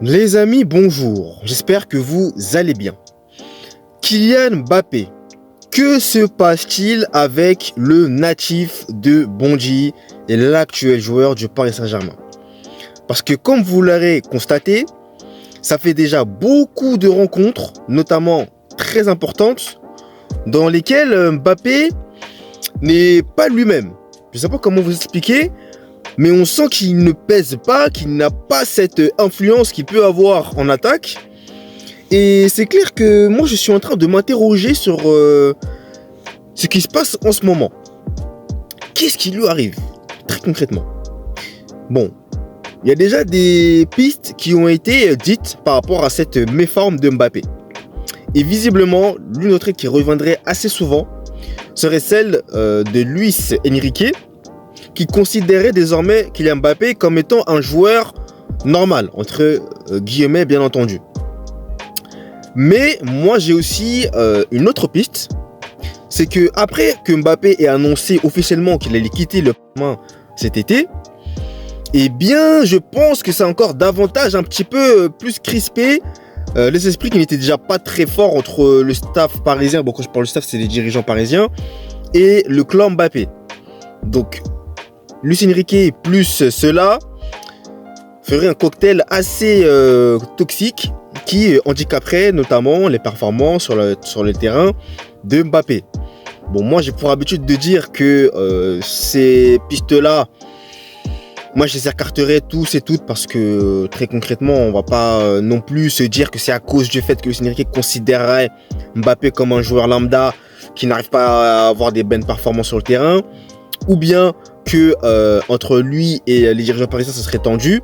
Les amis, bonjour. J'espère que vous allez bien. Kylian Mbappé, que se passe-t-il avec le natif de Bondy et l'actuel joueur du Paris Saint-Germain? Parce que comme vous l'aurez constaté, ça fait déjà beaucoup de rencontres, notamment très importantes, dans lesquelles Mbappé n'est pas lui-même. Je ne sais pas comment vous expliquer, mais on sent qu'il ne pèse pas, qu'il n'a pas cette influence qu'il peut avoir en attaque. Et c'est clair que moi je suis en train de m'interroger sur ce qui se passe en ce moment. Qu'est-ce qui lui arrive très concrètement? Bon, il y a déjà des pistes qui ont été dites par rapport à cette méforme de Mbappé. Et visiblement, l'une autre qui reviendrait assez souvent serait celle de Luis Enrique, qui considérait désormais Kylian Mbappé comme étant un joueur normal, entre guillemets bien entendu. Mais moi j'ai aussi une autre piste, c'est que après que Mbappé ait annoncé officiellement qu'il allait quitter le Paris cet été, eh bien je pense que c'est encore davantage un petit peu plus crispé les esprits qui n'étaient déjà pas très forts entre le staff parisien, bon quand je parle du staff c'est les dirigeants parisiens, et le clan Mbappé. Donc Luis Enrique plus cela ferait un cocktail assez toxique qui handicaperait notamment les performances sur le terrain de Mbappé. Bon, moi j'ai pour habitude de dire que ces pistes-là, moi je les écarterais tous et toutes parce que très concrètement, on va pas non plus se dire que c'est à cause du fait que Luis Enrique considérerait Mbappé comme un joueur lambda qui n'arrive pas à avoir des bonnes performances sur le terrain, ou bien que entre lui et les dirigeants parisiens ça serait tendu.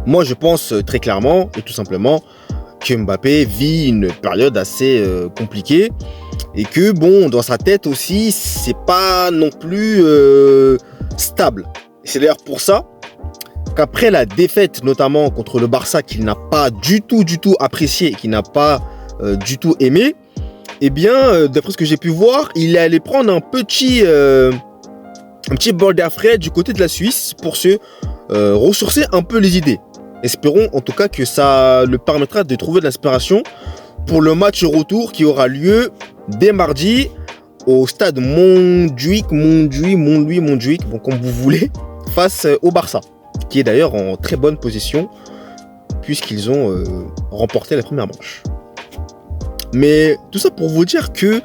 Moi je pense très clairement et tout simplement que Mbappé vit une période assez compliquée et que bon dans sa tête aussi c'est pas non plus stable. C'est d'ailleurs pour ça qu'après la défaite notamment contre le Barça qu'il n'a pas du tout apprécié, qu'il n'a pas du tout aimé, eh bien d'après ce que j'ai pu voir il est allé prendre un petit bol d'air frais du côté de la Suisse pour se ressourcer un peu les idées. Espérons en tout cas que ça le permettra de trouver de l'inspiration pour le match retour qui aura lieu dès mardi au stade Montjuïc, bon comme vous voulez, face au Barça, qui est d'ailleurs en très bonne position puisqu'ils ont remporté la première manche. Mais tout ça pour vous dire que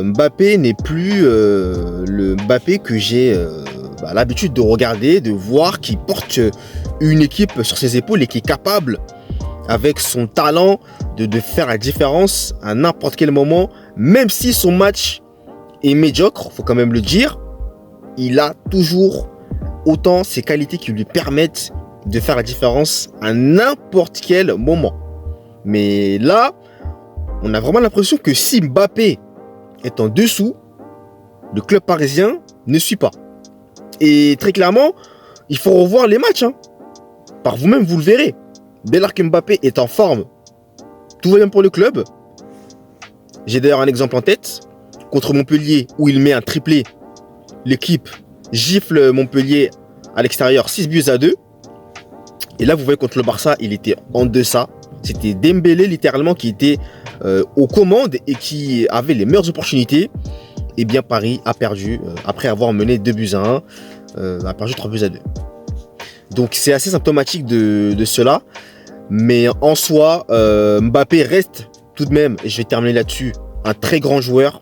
Mbappé n'est plus le Mbappé que j'ai l'habitude de regarder, de voir, qui porte une équipe sur ses épaules et qui est capable, avec son talent, de faire la différence à n'importe quel moment, même si son match est médiocre, faut quand même le dire, il a toujours autant ses qualités qui lui permettent de faire la différence à n'importe quel moment. Mais là, on a vraiment l'impression que si Mbappé est en dessous, le club parisien ne suit pas. Et très clairement, il faut revoir les matchs. Par vous-même, vous le verrez. Dès lors que Mbappé est en forme, tout va bien pour le club. J'ai d'ailleurs un exemple en tête. Contre Montpellier, où il met un triplé, l'équipe gifle Montpellier à l'extérieur 6-2. Et là, vous voyez, contre le Barça, il était en deçà. C'était Dembélé, littéralement, qui était aux commandes et qui avait les meilleures opportunités. Et bien, Paris a perdu, après avoir mené 2-1, a perdu 3-2. Donc c'est assez symptomatique de cela. Mais en soi, Mbappé reste tout de même, et je vais terminer là-dessus, un très grand joueur.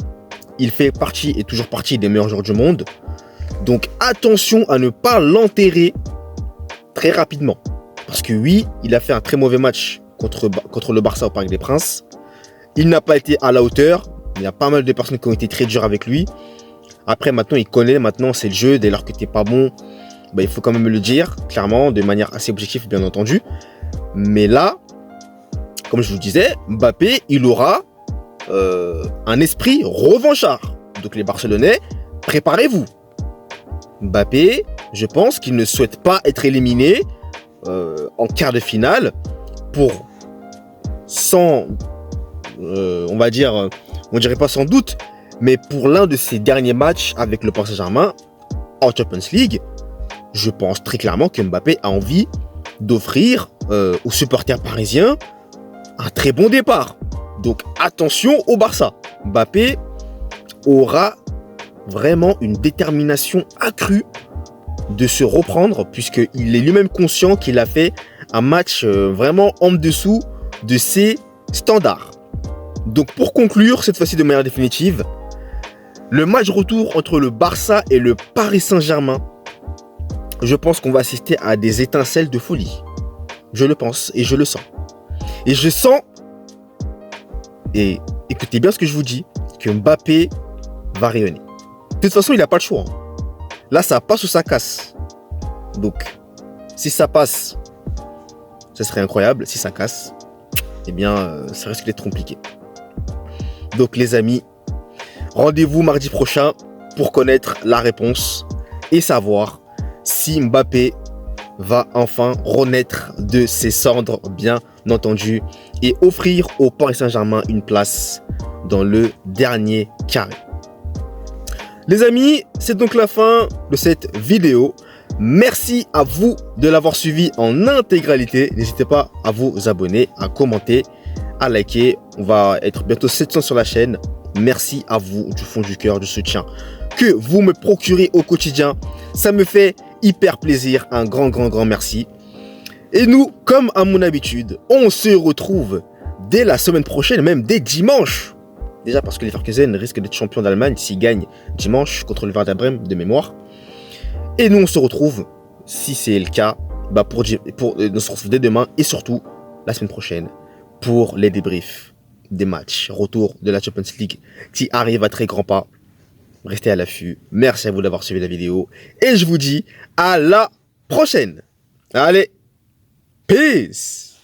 Il fait partie et toujours partie des meilleurs joueurs du monde. Donc attention à ne pas l'enterrer très rapidement. Parce que oui, il a fait un très mauvais match contre le Barça au Parc des Princes. Il n'a pas été à la hauteur. Il y a pas mal de personnes qui ont été très dures avec lui. Après, maintenant, il connaît. Maintenant, c'est le jeu. Dès lors que tu n'es pas bon, il faut quand même le dire, clairement, de manière assez objective, bien entendu. Mais là, comme je vous disais, Mbappé, il aura un esprit revanchard. Donc les Barcelonais, préparez-vous. Mbappé, je pense qu'il ne souhaite pas être éliminé en quart de finale on va dire, on dirait pas sans doute, mais pour l'un de ses derniers matchs avec le Paris Saint-Germain en Champions League, je pense très clairement que Mbappé a envie d'offrir aux supporters parisiens un très bon départ. Donc attention au Barça. Mbappé aura vraiment une détermination accrue de se reprendre, puisqu'il est lui-même conscient qu'il a fait un match vraiment en dessous de ses standards. Donc pour conclure, cette fois-ci de manière définitive, le match retour entre le Barça et le Paris Saint-Germain, je pense qu'on va assister à des étincelles de folie. Je le pense et je le sens. Et je sens, et écoutez bien ce que je vous dis, que Mbappé va rayonner. De toute façon, il n'a pas le choix. Là, ça passe ou ça casse. Donc, si ça passe, ça serait incroyable. Si ça casse, eh bien, ça risque d'être compliqué. Donc, les amis, rendez-vous mardi prochain pour connaître la réponse et savoir si Mbappé va enfin renaître de ses cendres, bien entendu, et offrir au Paris Saint-Germain une place dans le dernier carré. Les amis, c'est donc la fin de cette vidéo. Merci à vous de l'avoir suivi en intégralité. N'hésitez pas à vous abonner, à commenter, à liker. On va être bientôt 700 sur la chaîne. Merci à vous du fond du cœur du soutien que vous me procurez au quotidien. Ça me fait hyper plaisir. Un grand merci. Et nous, comme à mon habitude, on se retrouve dès la semaine prochaine, même dès dimanche. Déjà parce que les Leverkusen risquent d'être champions d'Allemagne s'ils gagnent dimanche contre le Werder Bremen de mémoire. Et nous, on se retrouve, si c'est le cas, on se retrouve dès demain et surtout la semaine prochaine pour les débriefs des matchs. Retour de la Champions League qui arrive à très grands pas. Restez à l'affût. Merci à vous d'avoir suivi la vidéo. Et je vous dis à la prochaine. Allez, peace!